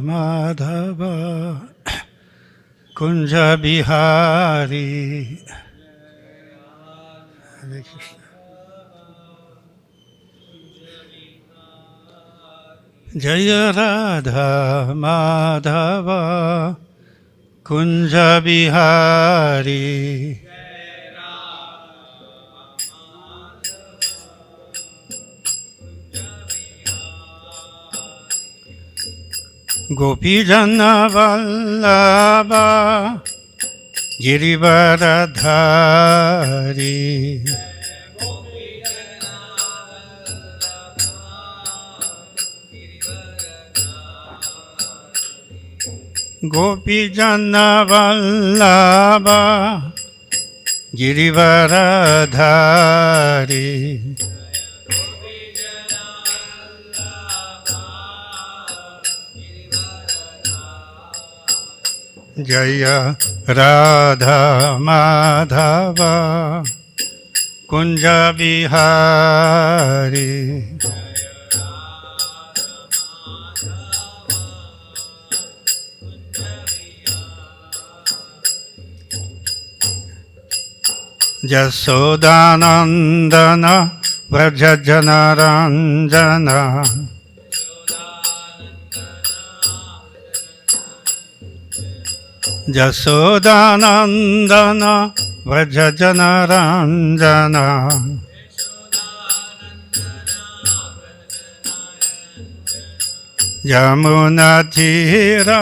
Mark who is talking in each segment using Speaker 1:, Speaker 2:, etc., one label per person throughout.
Speaker 1: Madhava Kunja Bihari. Hare Krishna. Jaya Radha Madhava Kunja Bihari. Gopijana Vallabha Girivaradhari. Gopijana Vallabha Girivaradhari. Jaya Radha Madhava Kunja Bihari. Jasodanandana Vrajajanaranjana. Jasodanandana Vrajajanaranjana. Yamunatira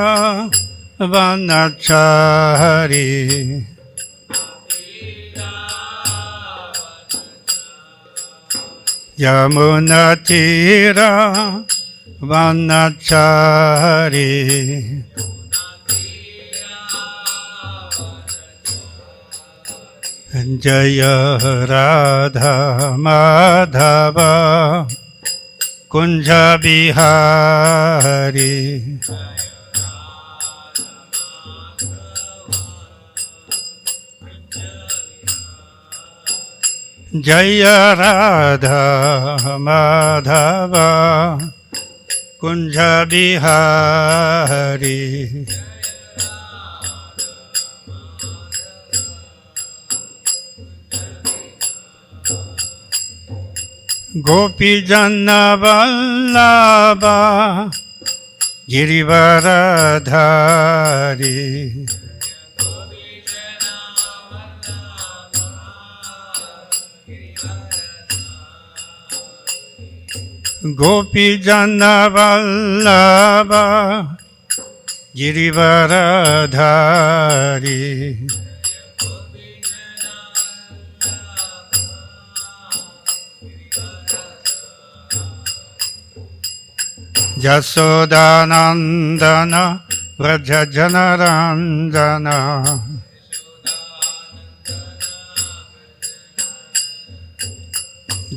Speaker 1: Vanachari. Yamunatira Vanachari. Jaya Radha Madhava Kunja Bihari. Jaya Radha Madhava Kunja Bihari. Gopijana Vallabha Girivaradhari. Gopijana Vallabha Girivaradhari. Jasodanandana Vrajajanaranjana.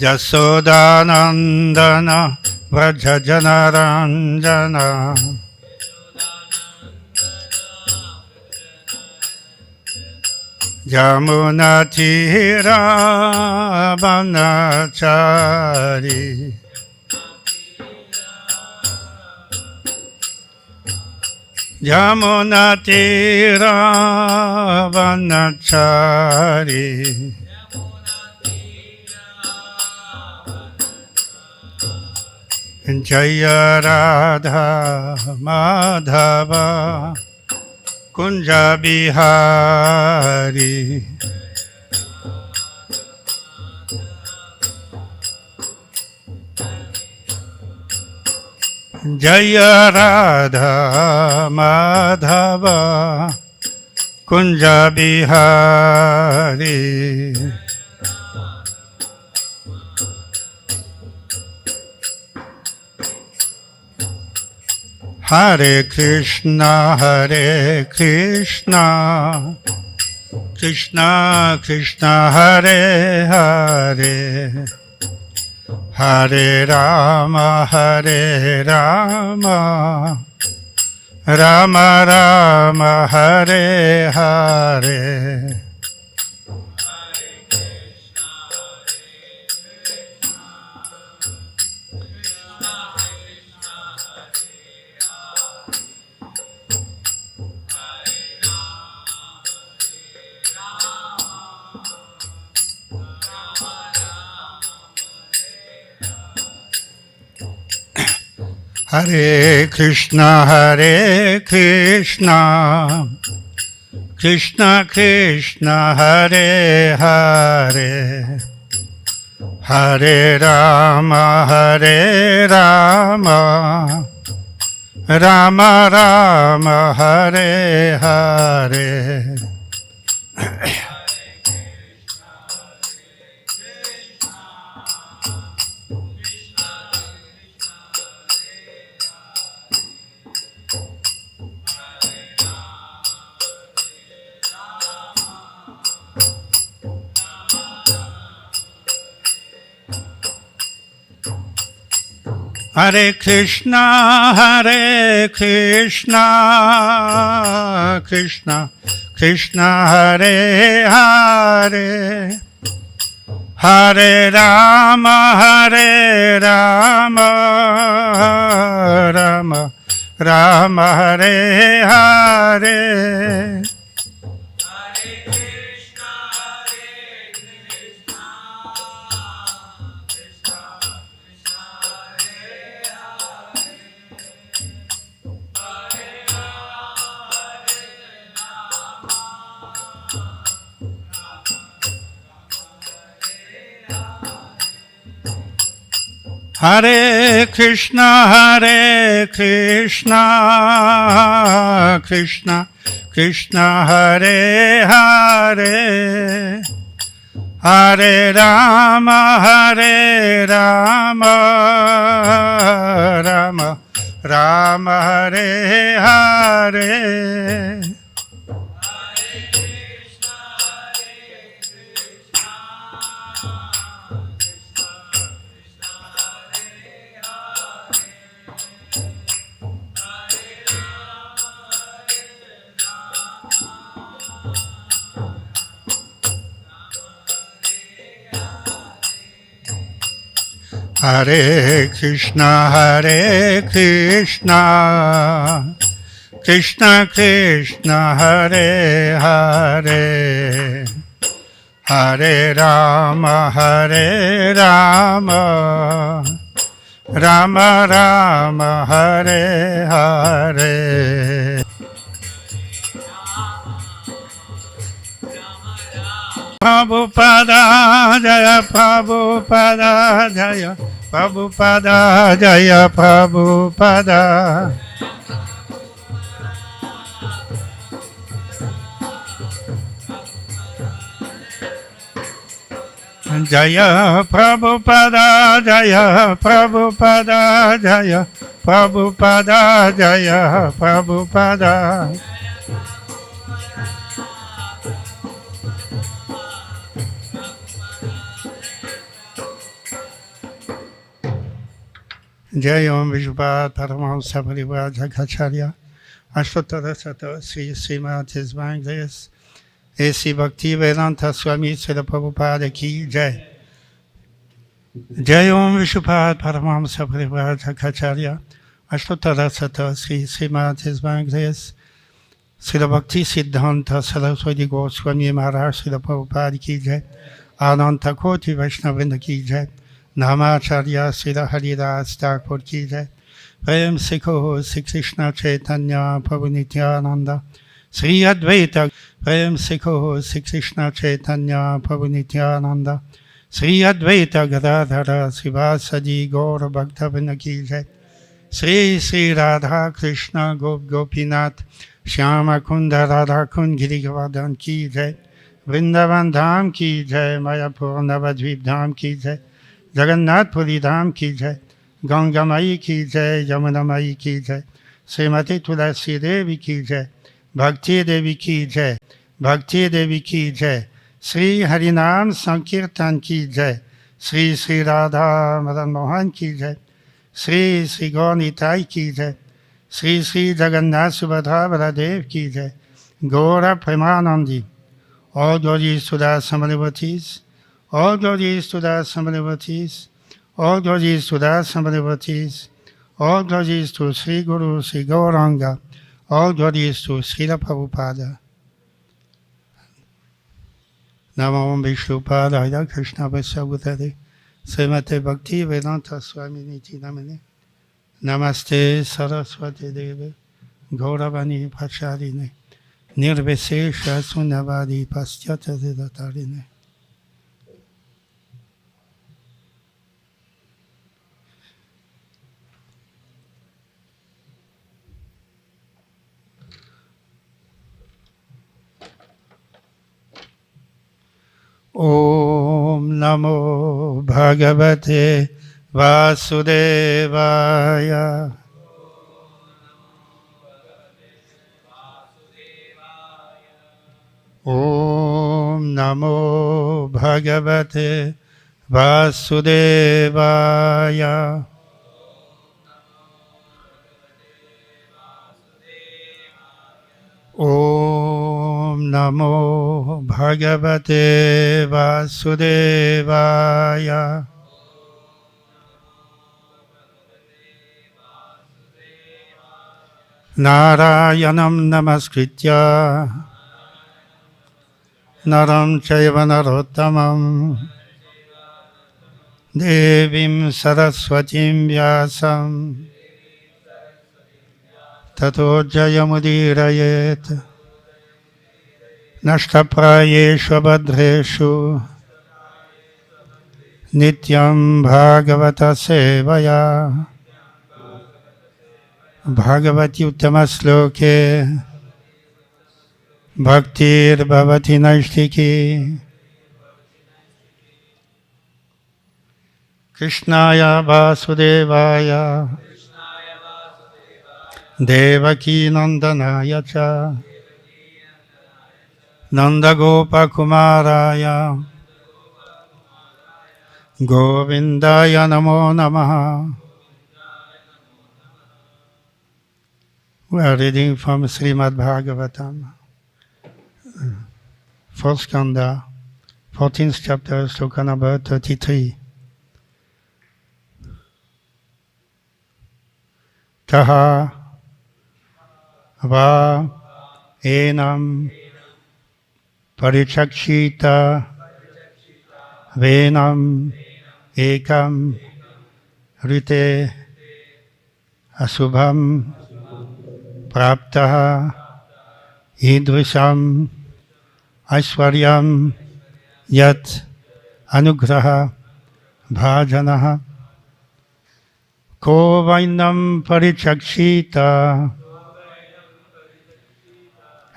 Speaker 1: Jasodanandana Vrajajanaranjana. Yamunatira Vanachari. Yamunatira Vanachari. Jaya Radha Madhava Kunja Bihari. Jaya Radha Madhava Kunja Bihari. Hare Krishna Hare Krishna Krishna Krishna Hare Hare Hare Rama Hare Rama Rama Rama Hare Hare. Hare Krishna, Hare Krishna, Krishna Krishna, Hare Hare, Hare Rama, Hare Rama, Rama Rama, Hare Hare. Hare Krishna, Hare Krishna, Krishna Krishna, Hare Hare, Hare Rama, Hare Rama, Rama Rama, Hare Hare. Hare Krishna, Hare Krishna, Krishna Krishna, Hare Hare, Hare Rama, Hare Rama, Rama Rama, Hare Hare. Hare Krishna, Hare Krishna, Krishna Krishna, Hare Hare, Hare Rama, Hare Rama, Rama Rama, Hare Hare. Prabhupada Jaya, Prabhupada Jaya, Prabhupada Jaya, Prabhupada. Jaya Prabhupada Jaya, Prabhupada Jaya, Prabhupada Jaya, Prabhupada. Jai Om Vishwabad Paramahamsa Parivara Jagacharya Ashtotara Sato Sri Srimad His Vangelis A.C. Bhakti Vedanta Swami Srila Prabhupada Ki Jai. Jai Om Vishwabad Paramahamsa Parivara Jagacharya Ashtotara Sato Sri Srimad His Vangelis Srila Bhakti Siddhanta Saraswati Goswami Maharaj Srila Prabhupada Ki Jai. Ananta Koti Vaishnavrinda Ki Jai. Namacharya Srila Haridas Thakur Ki Jai. Prem se Kaho Sri Krishna Chaitanya Prabhu Nityananda Sri Advaita. Prem se Kaho Sri Krishna Chaitanya Prabhu Nityananda Sri Advaita Gadadhara Srivasadi Gaura Bhakta Ki Jai. Sri Sri Radha Krishna Gop Gopinath Shyama Kunda Radha Kund Giri Govardhan Ki Jai. Vrindavan Dham Ki Jai. Mayapur Navadvip Dham Ki Jai. Jagannath Puri Dham Ki Jai. Ganga Mai Ki Jai. Yamuna Mai Ki Jai. Srimati Tulasi Devi Ki Jai. Bhakti Devi Ki Jai. Bhakti Devi Ki Jai. Sri Harinam Sankirtan Ki Jai. Sri Sri Radha Madan Mohan Ki Jai. Sri Sri Gaur Nitai Ki Jai. Sri Sri Jagannath Subhadra Baladev Ki Jai. Gaura Premanandi. All glories to the Samanivatis. All glories to the Samanivatis. All glories to the Samanivatis. All glories to Sri Guru Sri Gauranga. All glories to Srila Prabhupada. Namo Vishnupada Hare Krishna Vaisavutade Srimate Bhakti Vedanta Swami Niti Namane Namaste Saraswati Deve Gauravani Pracharine Nirvesesha Sunavadi Pastyata Vedatarine. Om Namo Bhagavate Vasudevaya. Om Namo Bhagavate Vasudevaya. Om Namo Bhagavate Vasudevaya. Narayanam Namaskritya Naram Chaiva Narottamam Devim Saraswatim Vyasam Tato Jayamudirayet Nashtaprayeshu Badreshu Nityam Bhagavata Sevaya Bhagavati Uttamasloke Bhaktir Bhavati Naishtiki Krishnaya Vasudevaya Devaki Nandanaya Cha Nandagopa Kumaraya Govindaya Namo Namaha. We are reading from Srimad Bhagavatam, 4th Skanda, 14th chapter, sloka number 33. Taha va enam parichakshita venam ekam rite asubham praptaha idrisham aishwaryam yat anugraha bhajanaha ko vainam parichakshita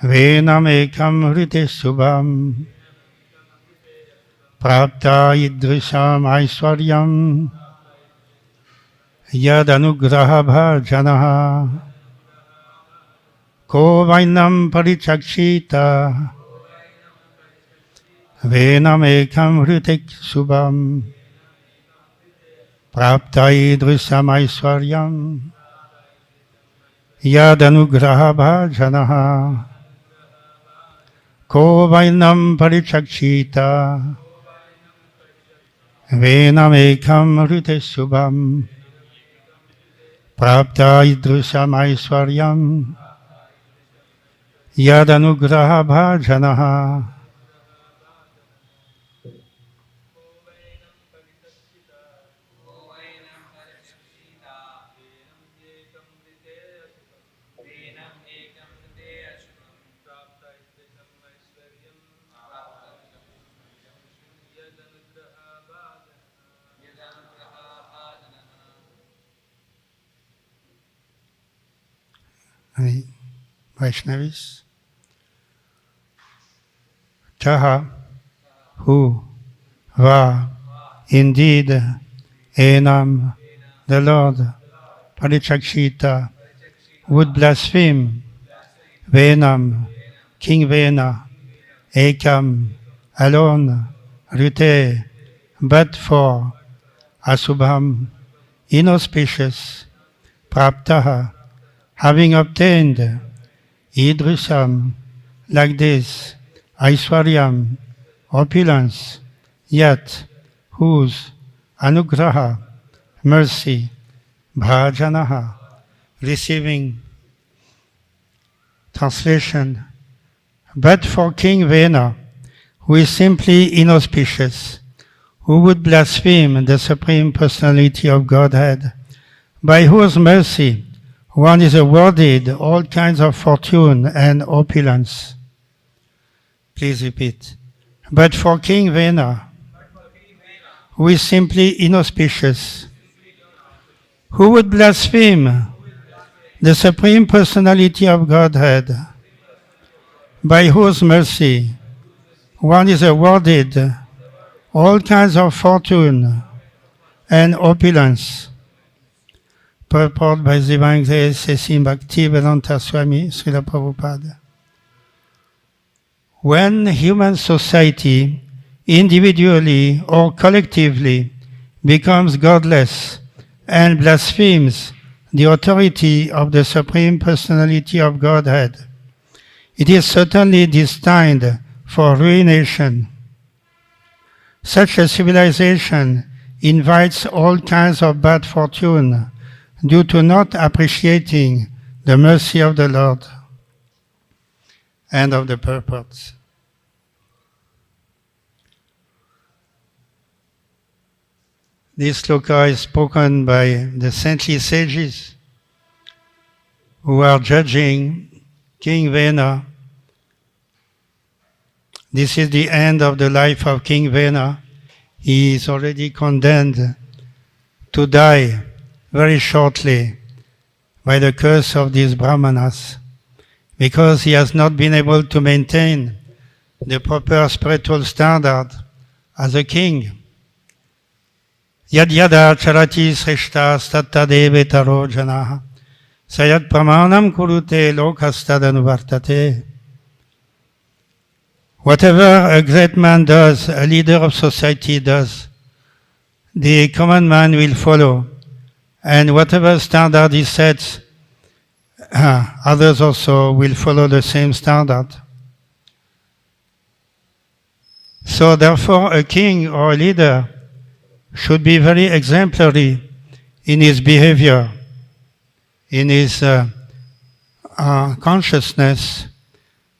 Speaker 1: venam ekam rite subham prapta idrisham aishwaryam yad anugraha bhajanaha ko vainam parichakshita venam ekam rite subham prapta idrisham aishwaryam yad anugraha bhajanaha ko vainam parichakshita venam ekam rite subham prapta idrisham aishwaryam yad anugraha bhajanaha. Vaishnavis. Taha, who, va, indeed, enam, the Lord, parichakshita, would blaspheme, venam, King Vena, ekam, alone, rite, but for, asubham, inauspicious, praptaha, having obtained, idrisham, like this, aishwaryam, opulence, yet whose anugraha, mercy, bhajanaha, receiving. Translation. But for King Vena, who is simply inauspicious, who would blaspheme the Supreme Personality of Godhead, by whose mercy one is awarded all kinds of fortune and opulence. Please repeat. But for King Vena, who is simply inauspicious, who would blaspheme the Supreme Personality of Godhead, by whose mercy one is awarded all kinds of fortune and opulence. Purport by Divine Grace A.C. Bhaktivedanta Swami Srila Prabhupada. When human society, individually or collectively, becomes godless and blasphemes the authority of the Supreme Personality of Godhead, it is certainly destined for ruination. Such a civilization invites all kinds of bad fortune due to not appreciating the mercy of the Lord. End of the purport. This sloka is spoken by the saintly sages who are judging King Vena. This is the end of the life of King Vena. He is already condemned to die very shortly by the curse of these Brahmanas, because he has not been able to maintain the proper spiritual standard as a king. Yad yada charati srishta stattadevetaro janaha sayat pramanam kurute lokastadanuvartate. Whatever a great man does, a leader of society does, the common man will follow. And whatever standard he sets, others also will follow the same standard. So therefore, a king or a leader should be very exemplary in his behavior, in his consciousness,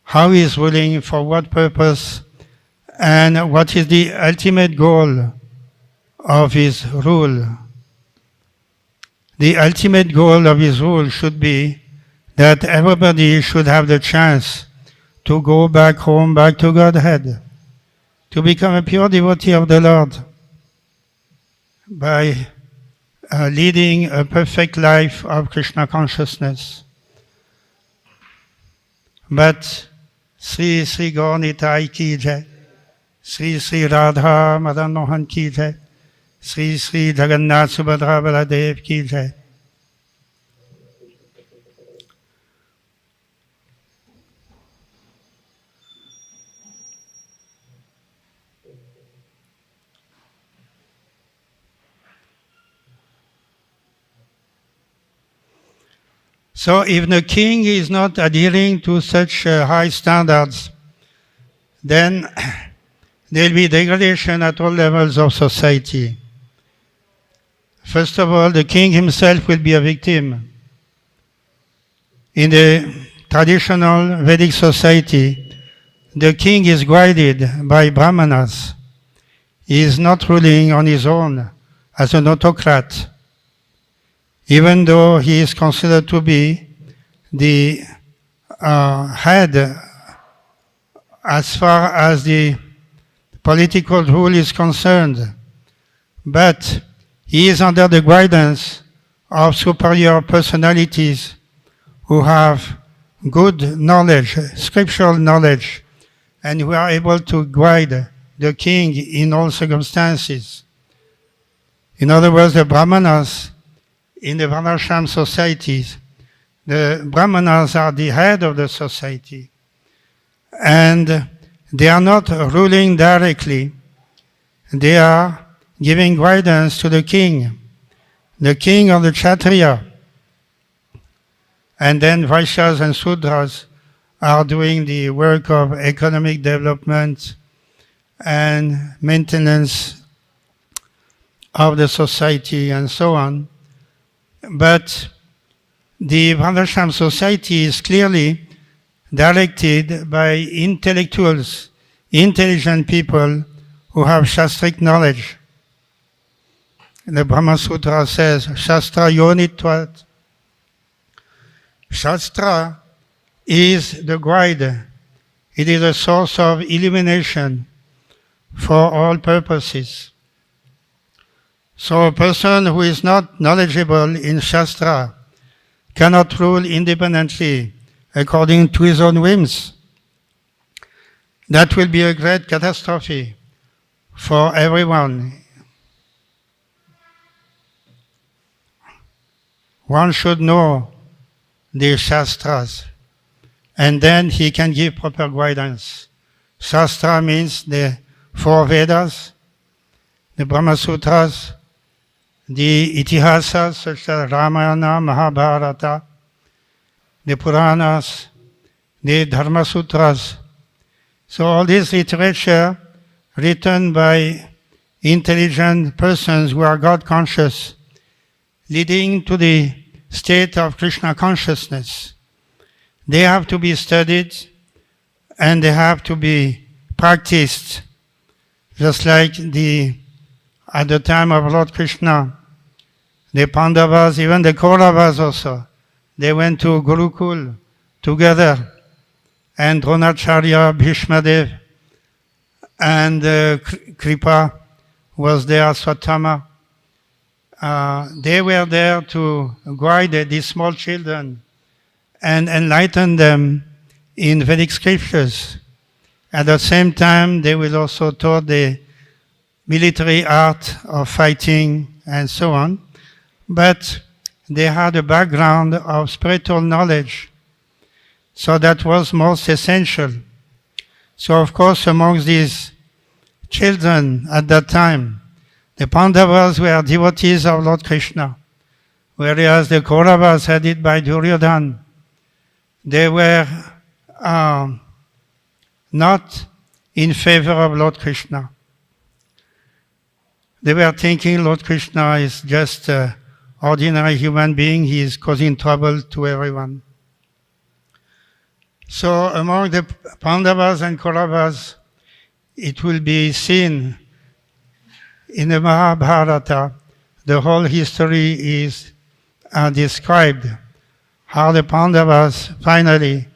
Speaker 1: how he is ruling, for what purpose, and what is the ultimate goal of his rule. The ultimate goal of his rule should be that everybody should have the chance to go back home, back to Godhead, to become a pure devotee of the Lord by leading a perfect life of Krishna consciousness. But Sri Sri Gaur Nitai ki jai, Sri Sri Radha Madan Mohan ki jai, Sri Sri Jagannath Subhadra Baladev ki jai. So if the king is not adhering to such high standards, then there will be degradation at all levels of society. First of all, the king himself will be a victim. In the traditional Vedic society, the king is guided by Brahmanas. He is not ruling on his own as an autocrat, even though he is considered to be the head as far as the political rule is concerned. But he is under the guidance of superior personalities who have good knowledge, scriptural knowledge, and who are able to guide the king in all circumstances. In other words, the Brahmanas in the Varnashram societies, the Brahmanas are the head of the society, and they are not ruling directly. They are giving guidance to the king of the Kshatriya. And then Vaishyas and Sudras are doing the work of economic development and maintenance of the society and so on. But the Varnashram society is clearly directed by intellectuals, intelligent people who have Shastric knowledge. The Brahma Sutra says, Shastra Yonitvat. Shastra is the guide. It is a source of illumination for all purposes. So a person who is not knowledgeable in Shastra cannot rule independently according to his own whims. That will be a great catastrophe for everyone. One should know the Shastras, and then he can give proper guidance. Shastra means the 4 Vedas, the Brahma Sutras, the Itihasas such as Ramayana, Mahabharata, the Puranas, the Dharma Sutras. So all this literature written by intelligent persons who are God conscious, leading to the state of Krishna consciousness. They have to be studied and they have to be practiced. Just like at the time of Lord Krishna, the Pandavas, even the Kauravas also, they went to Gurukul together, and Dronacharya, Bhishmadev, and Kripa was there, Swatama. They were there to guide these small children and enlighten them in Vedic scriptures. At the same time, they will also taught the military art of fighting and so on. But they had a background of spiritual knowledge. So that was most essential. So of course, amongst these children at that time, the Pandavas were devotees of Lord Krishna, whereas the Kauravas, headed by Duryodhana, they were not in favor of Lord Krishna. They were thinking Lord Krishna is just an ordinary human being, he is causing trouble to everyone. So among the Pandavas and Kauravas, it will be seen in the Mahabharata, the whole history is described, how the Pandavas finally,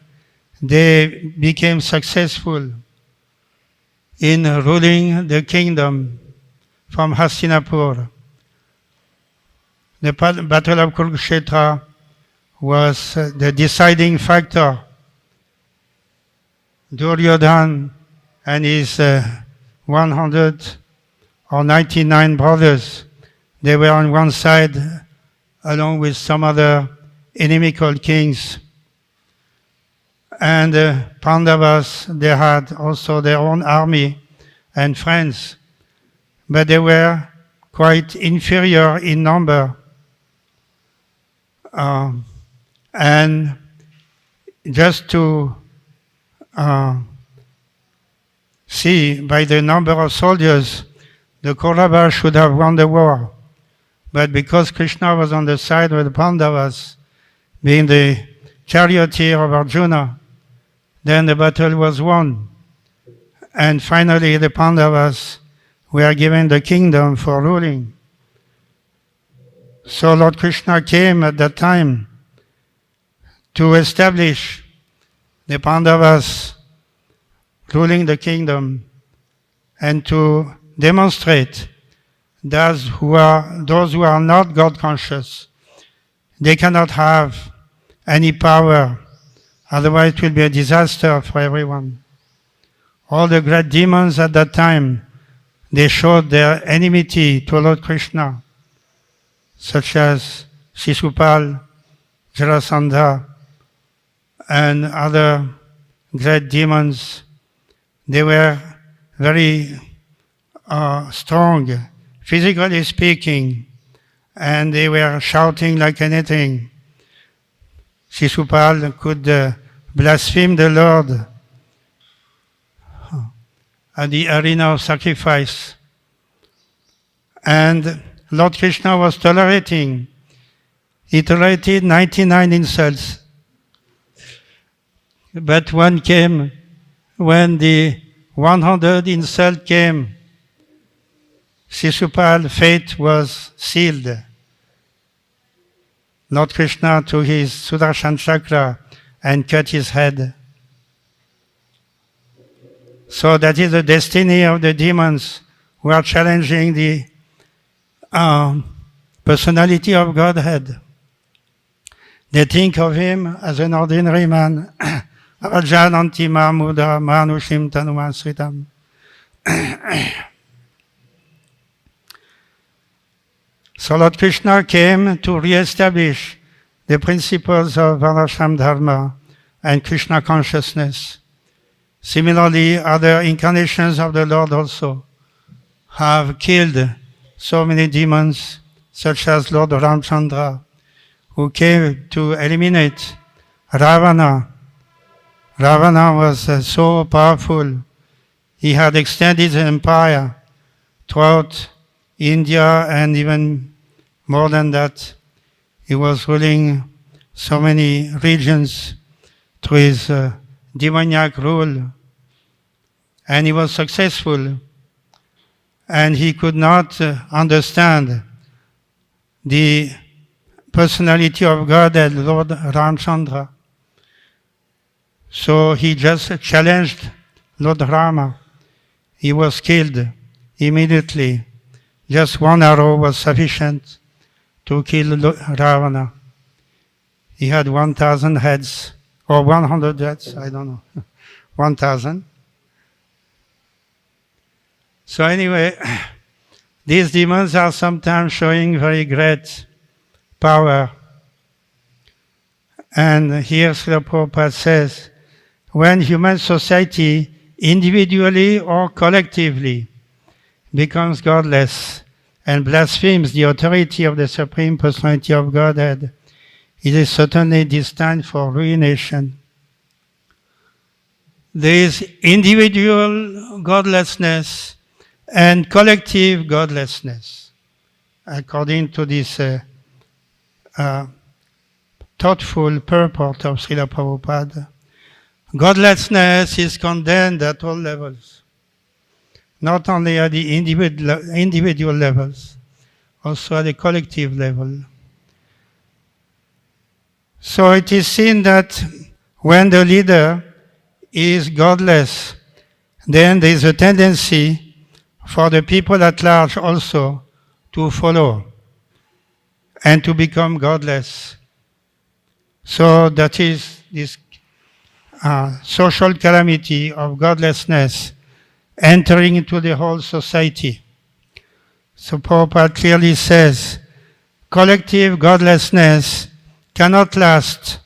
Speaker 1: they became successful in ruling the kingdom from Hastinapur. The Battle of Kurukshetra was the deciding factor. Duryodhana and his 199 brothers, they were on one side along with some other inimical kings. And the Pandavas, they had also their own army and friends, but they were quite inferior in number. And just to see by the number of soldiers, the Kauravas should have won the war. But because Krishna was on the side of the Pandavas, being the charioteer of Arjuna, then the battle was won. And finally the Pandavas were given the kingdom for ruling. So Lord Krishna came at that time to establish the Pandavas ruling the kingdom and to demonstrate those who are not God conscious, they cannot have any power, otherwise it will be a disaster for everyone. All the great demons at that time, they showed their enmity to Lord Krishna, such as Shishupal, Jarasandha, and other great demons. They were very strong, physically speaking, and they were shouting like anything. Shishupal could blaspheme the Lord at the arena of sacrifice. And Lord Krishna was tolerating. He tolerated 99 insults. But one came when the 100 insult came. Shishupal's fate was sealed. Lord Krishna took his Sudarshan chakra and cut his head. So that is the destiny of the demons who are challenging the personality of Godhead. They think of him as an ordinary man. Rajananti Mahmuda Manushim Tanumasritam. So Lord Krishna came to re-establish the principles of Varnashram Dharma and Krishna consciousness. Similarly, other incarnations of the Lord also have killed so many demons, such as Lord Ramchandra, who came to eliminate Ravana. Ravana was so powerful. He had extended his empire throughout India and even more than that. He was ruling so many regions through his demoniac rule. And he was successful. And he could not understand the personality of God as Lord Ramchandra. So he just challenged Lord Rama. He was killed immediately. Just one arrow was sufficient to kill Ravana. He had 1,000 heads, or 100 heads, I don't know, 1,000. So anyway, these demons are sometimes showing very great power. And here Srila Prabhupada says, when human society, individually or collectively, becomes godless and blasphemes the authority of the Supreme Personality of Godhead, it is certainly destined for ruination. There is individual godlessness and collective godlessness, according to this thoughtful purport of Srila Prabhupada. Godlessness is condemned at all levels, not only at the individual levels, also at the collective level. So it is seen that when the leader is godless, then there is a tendency for the people at large also to follow and to become godless. So that is this social calamity of godlessness entering into the whole society. So Prabhupada clearly says, collective godlessness cannot last.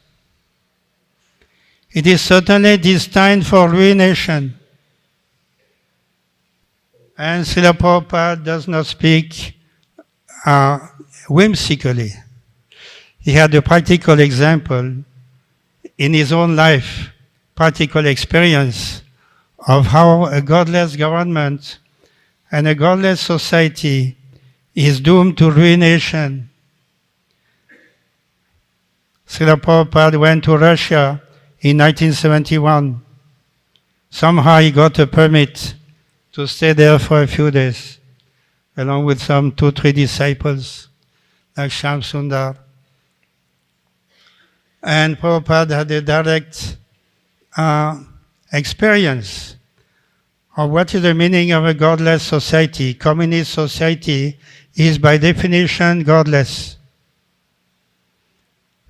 Speaker 1: It is certainly destined for ruination. And Srila Prabhupada does not speak whimsically. He had a practical example in his own life, practical experience of how a godless government and a godless society is doomed to ruination. Srila Prabhupada went to Russia in 1971. Somehow he got a permit to stay there for a few days, along with some 2-3 disciples, like Shyam Sundar. And Prabhupada had a direct experience of what is the meaning of a godless society. Communist society is by definition godless.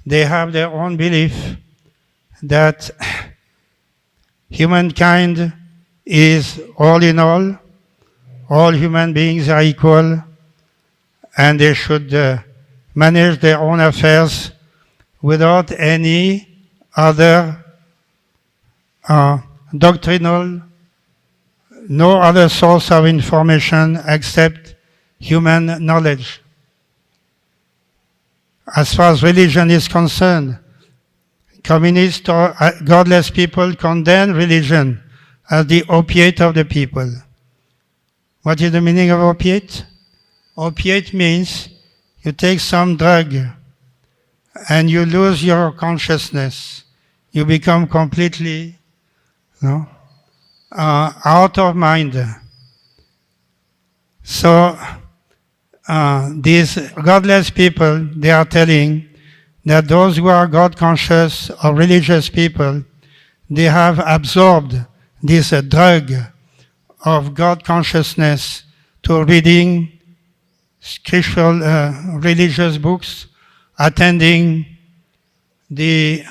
Speaker 1: They have their own belief that humankind is all in all human beings are equal, and they should manage their own affairs without any other doctrinal, no other source of information except human knowledge. As far as religion is concerned, communist or godless people condemn religion as the opiate of the people. What is the meaning of opiate? Opiate means you take some drug and you lose your consciousness. You become completely out of mind. So these godless people, they are telling that those who are God conscious or religious people, they have absorbed this drug of God consciousness to reading spiritual religious books, attending the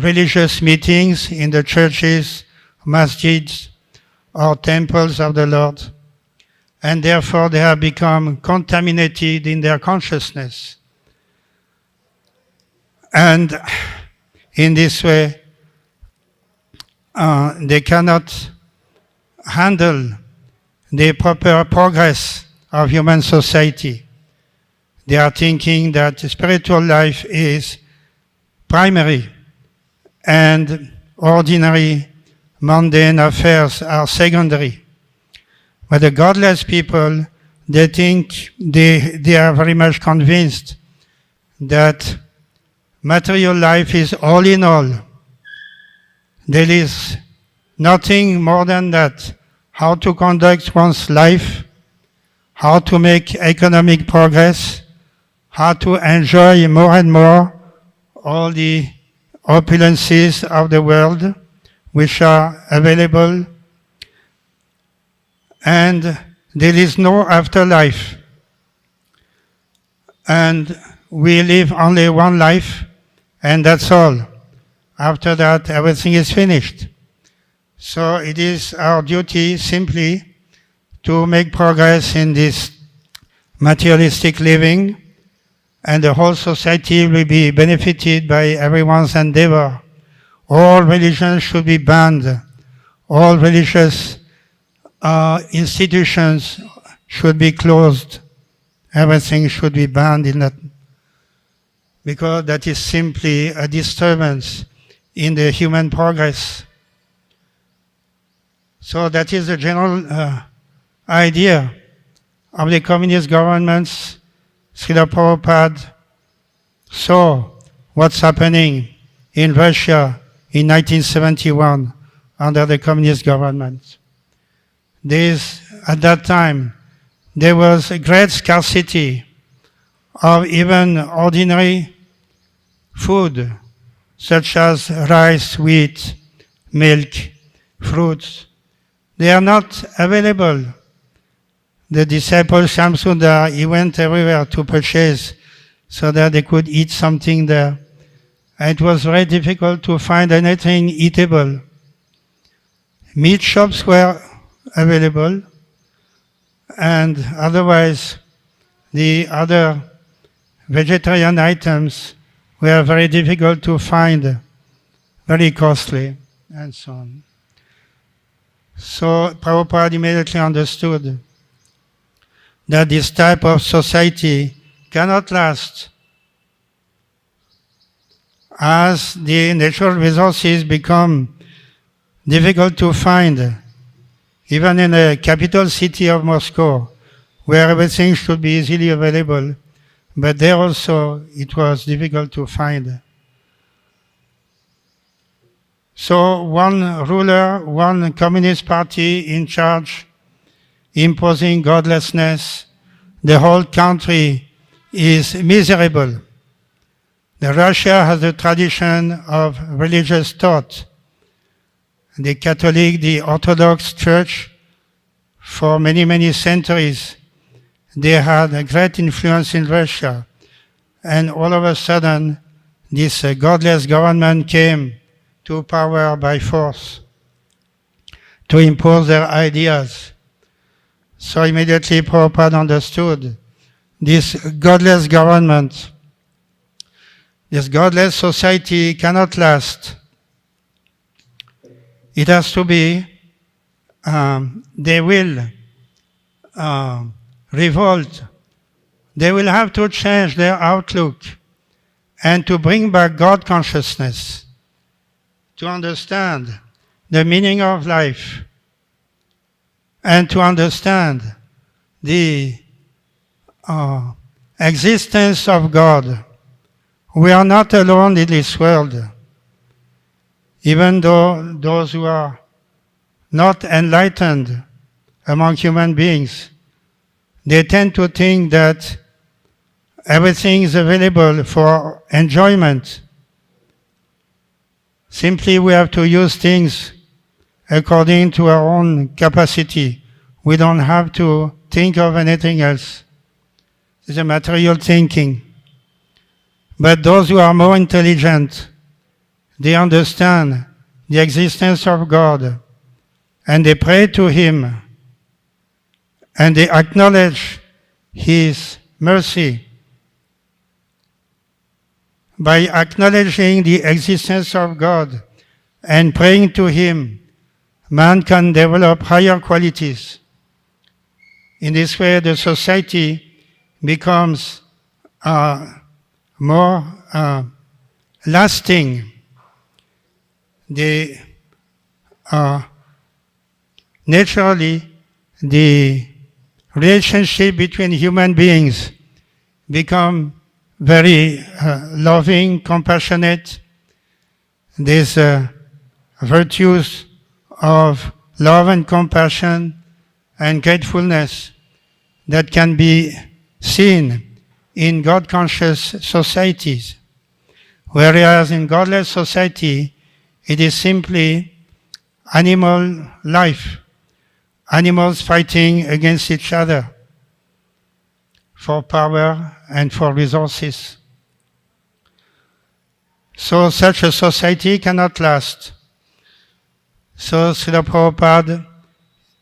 Speaker 1: religious meetings in the churches, masjids, or temples of the Lord. And therefore they have become contaminated in their consciousness. And in this way, they cannot handle the proper progress of human society. They are thinking that spiritual life is primary and ordinary mundane affairs are secondary. But the godless people, they think, they are very much convinced that material life is all in all. There is nothing more than that. How to conduct one's life, how to make economic progress, how to enjoy more and more all the opulences of the world which are available. And there is no afterlife. And we live only one life, and that's all. After that, everything is finished. So it is our duty simply to make progress in this materialistic living, and the whole society will be benefited by everyone's endeavor. All religions should be banned. All religious institutions should be closed. Everything should be banned in that, because that is simply a disturbance in the human progress. So that is the general idea of the communist governments. Srila Prabhupada saw what's happening in Russia in 1971 under the communist government. At that time, there was a great scarcity of even ordinary food, such as rice, wheat, milk, fruits. They are not available. The disciple Shamsundar, he went everywhere to purchase so that they could eat something there. And it was very difficult to find anything eatable. Meat shops were available, and otherwise the other vegetarian items were very difficult to find, very costly, and so on. So Prabhupada immediately understood that this type of society cannot last. As the natural resources become difficult to find, even in the capital city of Moscow, where everything should be easily available, but there also it was difficult to find. So one ruler, one communist party in charge, imposing godlessness, the whole country is miserable. Russia has a tradition of religious thought. The Catholic, the Orthodox Church, for many, many centuries, they had a great influence in Russia. And all of a sudden, this godless government came to power by force to impose their ideas. So immediately Prabhupada understood this godless government, this godless society cannot last. It has to be, they will revolt. They will have to change their outlook and to bring back God consciousness, to understand the meaning of life, and to understand the existence of God. We are not alone in this world. Even though those who are not enlightened among human beings, they tend to think that everything is available for enjoyment. Simply we have to use things according to our own capacity. We don't have to think of anything else. It's a material thinking. But those who are more intelligent, they understand the existence of God, and they pray to Him, and they acknowledge His mercy. By acknowledging the existence of God and praying to Him, man can develop higher qualities. In this way, the society becomes more lasting. Naturally, the relationship between human beings become very loving, compassionate. These virtues of love and compassion and gratefulness that can be seen in God-conscious societies. Whereas in godless society, it is simply animal life, animals fighting against each other for power and for resources. So such a society cannot last. So Srila Prabhupada,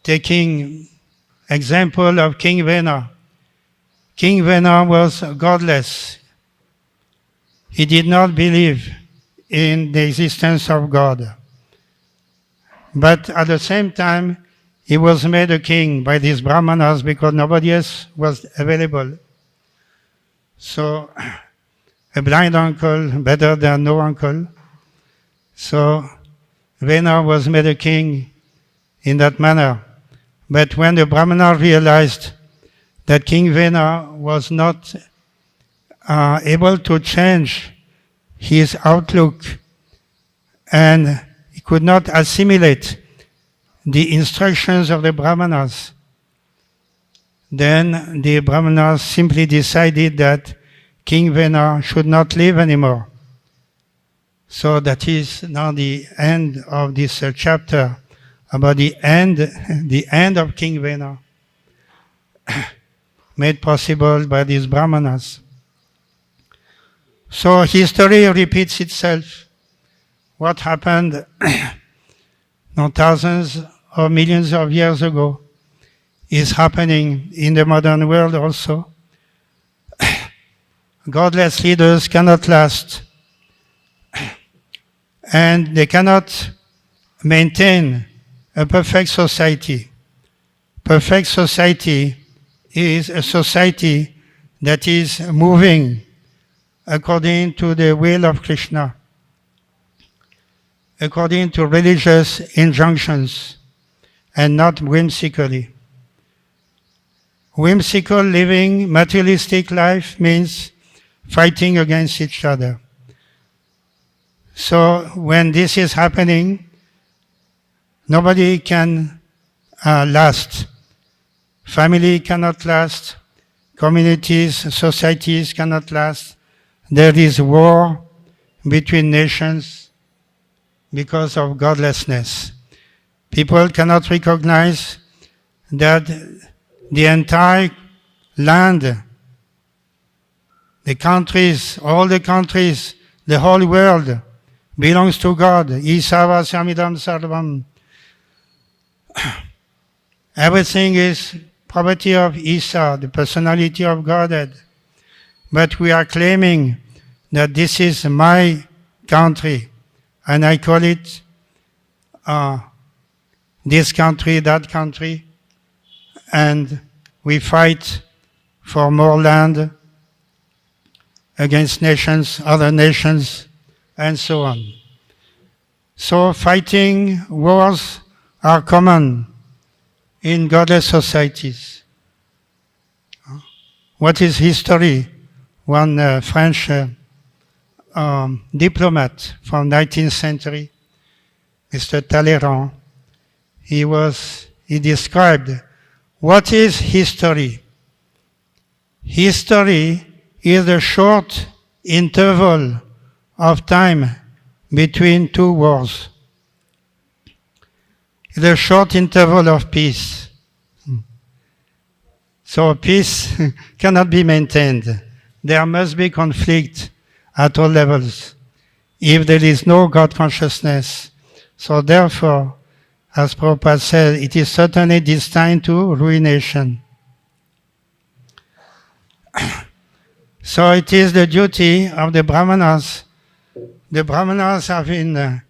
Speaker 1: taking example of King Vena. King Vena was godless. He did not believe in the existence of God. But at the same time, he was made a king by these brahmanas because nobody else was available. So, a blind uncle better than no uncle. So, Vena was made a king in that manner. But when the brahmana realized that King Vena was not able to change his outlook and he could not assimilate the instructions of the brahmanas, then the brahmanas simply decided that King Vena should not live anymore. So that is now the end of this chapter about the end of King Vena, made possible by these brahmanas. So history repeats itself. What happened thousands or millions of years ago is happening in the modern world also. Godless leaders cannot last, and they cannot maintain a perfect society. Perfect society is a society that is moving according to the will of Krishna, according to religious injunctions, and not whimsically. Whimsical living, materialistic life means fighting against each other. So when this is happening, nobody can last. Family cannot last. Communities, societies cannot last. There is war between nations because of godlessness. People cannot recognize that the entire land, the countries, all the countries, the whole world belongs to God. Isava Samidam Sarvam. Everything is property of Isa, the personality of Godhead. But we are claiming that this is my country, and I call it this country, that country, and we fight for more land against nations, other nations, and so on. So fighting wars are common in godless societies. What is history? One French diplomat from 19th century, Mr. Talleyrand, he described what is history. history is a short interval of time between two wars. It's a short interval of peace. So peace cannot be maintained. There must be conflict at all levels if there is no God consciousness. So therefore, as Prabhupada said, it is certainly destined to ruination. So it is the duty of the Brahmanas. The Brahmanas have they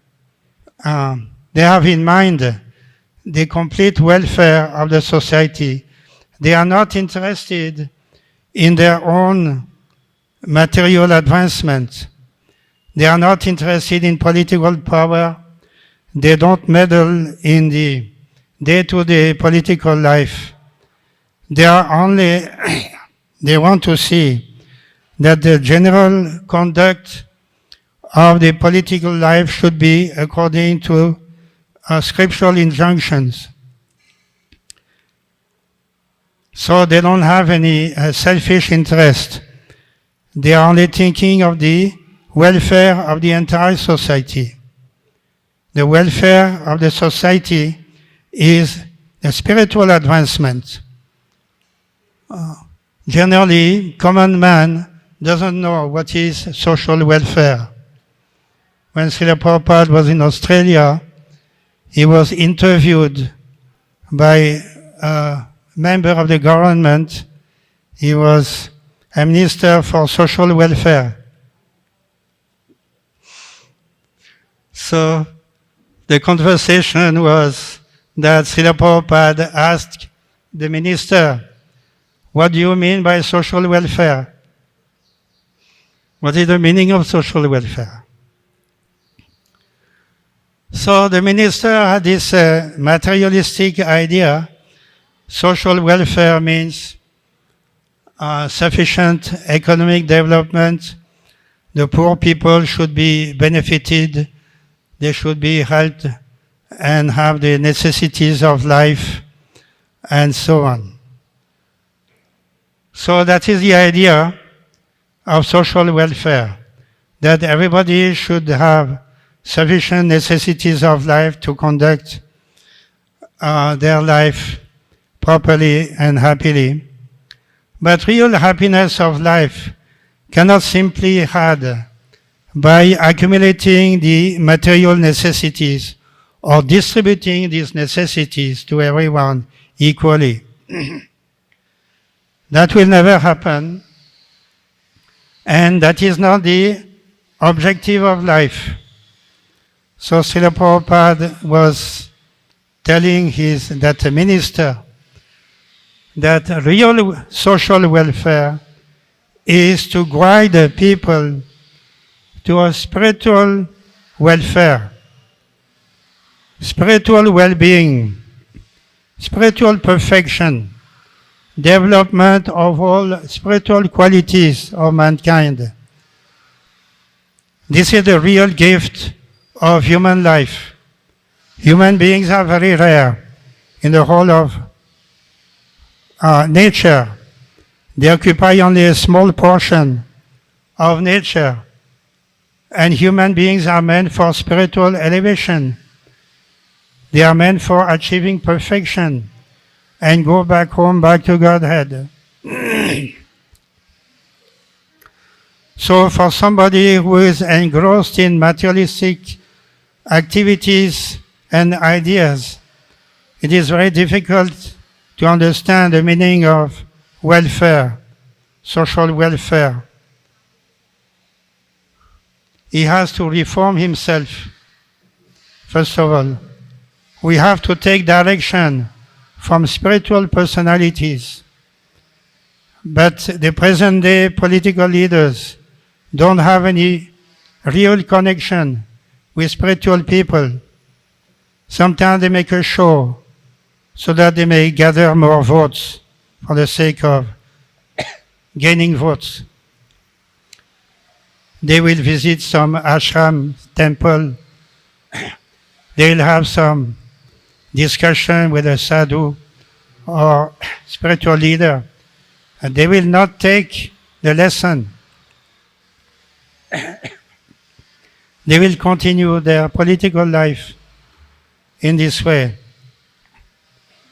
Speaker 1: have in mind the complete welfare of the society. They are not interested in their own material advancement. They are not interested in political power. They don't meddle in the day-to-day political life. They want to see that the general conduct of the political life should be according to scriptural injunctions. So they don't have any selfish interest. They are only thinking of the welfare of the entire society. The welfare of the society is the spiritual advancement. Generally, common man doesn't know what is social welfare. When Srila Prabhupada was in Australia, he was interviewed by a member of the government. He was a minister for social welfare. So the conversation was that Srila Prabhupada asked the minister, "What do you mean by social welfare? What is the meaning of social welfare?" So the minister had this materialistic idea. Social welfare means sufficient economic development. The poor people should be benefited. They should be helped and have the necessities of life and so on. So that is the idea of social welfare, that everybody should have sufficient necessities of life to conduct their life properly and happily. But real happiness of life cannot simply be had by accumulating the material necessities or distributing these necessities to everyone equally. That will never happen, and that is not the objective of life. So Srila Prabhupada was telling that minister that real social welfare is to guide the people to a spiritual welfare, spiritual well-being, spiritual perfection, development of all spiritual qualities of mankind. This is the real gift of human life. Human beings are very rare in the whole of nature. They occupy only a small portion of nature. And human beings are meant for spiritual elevation. They are meant for achieving perfection and go back home, back to Godhead. So for somebody who is engrossed in materialistic activities and ideas, it is very difficult to understand the meaning of welfare, social welfare. He has to reform himself. First of all, we have to take direction from spiritual personalities. But the present day political leaders don't have any real connection with spiritual people. Sometimes they make a show so that they may gather more votes for the sake of gaining votes. They will visit some ashram, temple. They will have some discussion with a sadhu or spiritual leader. And they will not take the lesson. They will continue their political life in this way.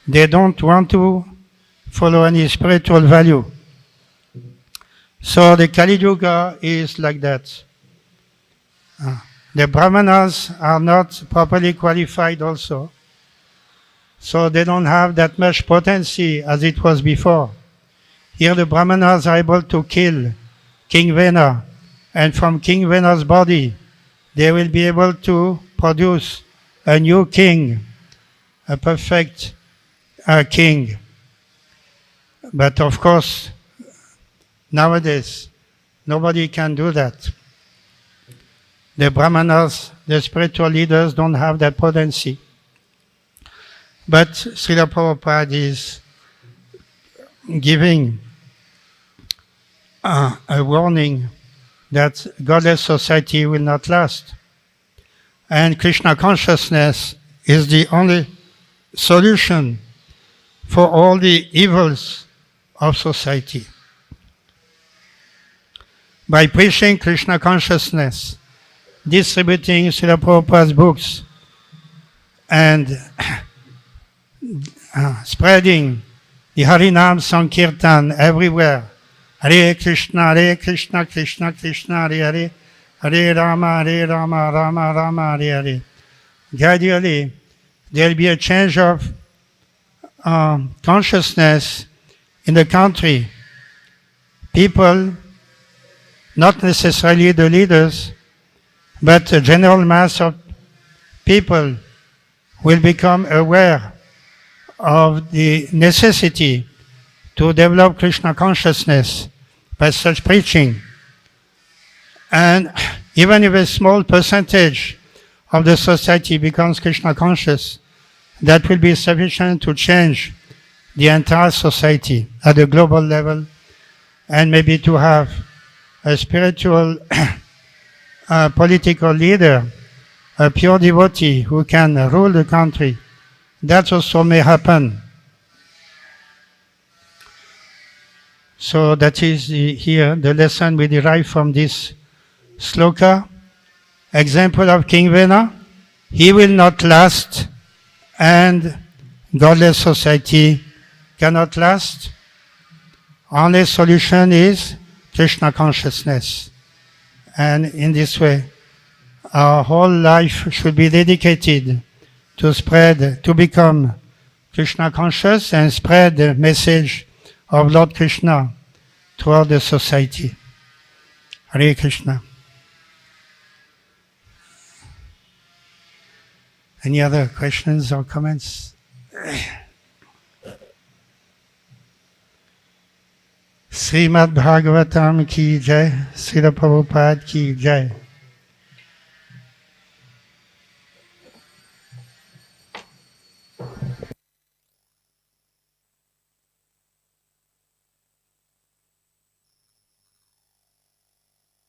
Speaker 1: They don't want to follow any spiritual value. So the Kali Yuga is like that. The Brahmanas are not properly qualified also. So they don't have that much potency as it was before. Here the Brahmanas are able to kill King Vena, and from King Vena's body they will be able to produce a new king, a perfect king. But of course, nowadays, nobody can do that. The Brahmanas, the spiritual leaders, don't have that potency. But Srila Prabhupada is giving a warning that godless society will not last. And Krishna consciousness is the only solution for all the evils of society. By preaching Krishna consciousness, distributing Srila Prabhupada's books, and spreading the Harinam Sankirtan everywhere. Hare Krishna, Krishna Krishna, Hare Hare, Hare Rama, Rama Rama, Hare Hare. Gradually, there will be a change of consciousness in the country. People, not necessarily the leaders, but the general mass of people will become aware of the necessity to develop Krishna consciousness by such preaching. And even if a small percentage of the society becomes Krishna conscious, that will be sufficient to change the entire society at a global level, and maybe to have a spiritual political leader, a pure devotee who can rule the country. That also may happen. So that is here the lesson we derive from this sloka. Example of King Vena, he will not last, and godless society cannot last. Only solution is Krishna consciousness. And in this way, our whole life should be dedicated to spread, to become Krishna conscious and spread the message of Lord Krishna throughout the society. Hare Krishna. Any other questions or comments? Srimad Bhagavatam ki jai, Srila Prabhupada ki jai.